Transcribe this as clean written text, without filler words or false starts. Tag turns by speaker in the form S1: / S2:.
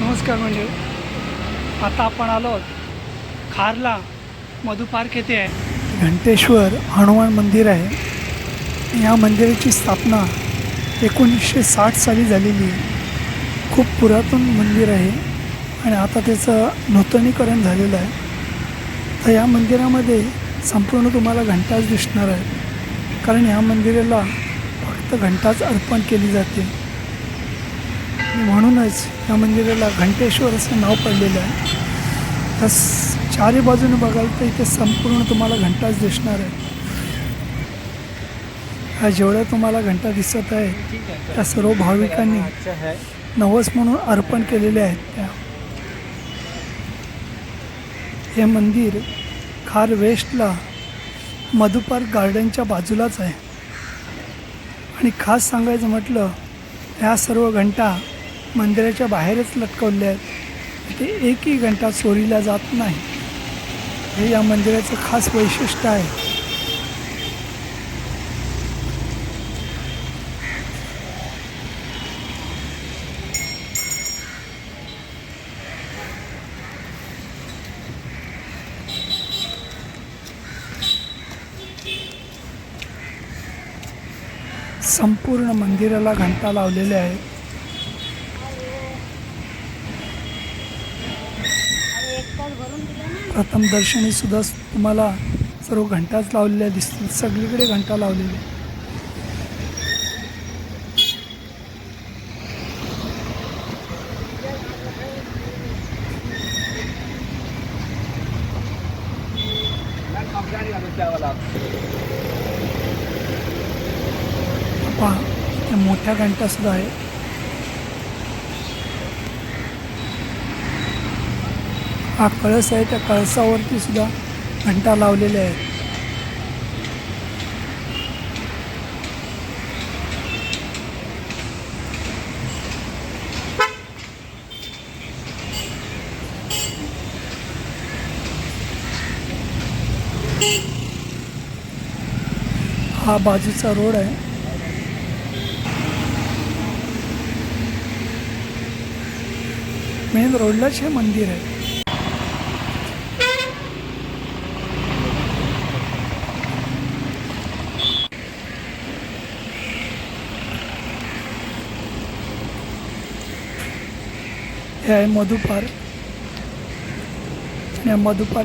S1: नमस्कार मंडळी, आता आपण आलो आहोत खारला मधु पार्क येथे आहे. घंटेश्वर हनुमान मंदिर आहे. या मंदिराची स्थापना 1960 साली झालेली आहे. खूप पुरातन मंदिर आहे आणि आता त्याचं नूतनीकरण झालेलं आहे. तर या मंदिरामध्ये संपूर्ण तुम्हाला घंटाच दिसणार आहे, कारण या मंदिराला फक्त घंटाच अर्पण केली जाते. म्हणूनच या मंदिराला घंटेश्वर असं नाव पडलेलं आहे. तर चारी बाजूने बघाल तर इथे संपूर्ण तुम्हाला घंटाच दिसणार आहे. ह्या जेवढ्या तुम्हाला घंटा दिसत आहे त्या सर्व भाविकांनी नवस म्हणून अर्पण केलेले आहेत. हे मंदिर खार वेस्टला मधु पार्क गार्डनच्या बाजूलाच आहे. आणि खास सांगायचं म्हटलं, ह्या सर्व घंटा मंदिराच्या बाहेरच लटकवले आहेत. इथे एकही घंटा चोरीला जात नाही. हे या मंदिराचं खास वैशिष्ट्य आहे. संपूर्ण मंदिराला घंटा लावलेले आहेत. प्रथम दर्शनी सुद्धा तुम्हाला सर्व घंटाच लावलेल्या दिसतील. सगळीकडे घंटा लावलेले. पहा, त्या मोठ्या घंटा सुद्धा आहे. हा कळस आहे, त्या कळसावरती सुद्धा घंटा लावलेले आहेत. हा बाजूचा रोड आहे. मेन रोडलाच हे मंदिर आहे. हे आहे मधु पार्क. या मधु पार्क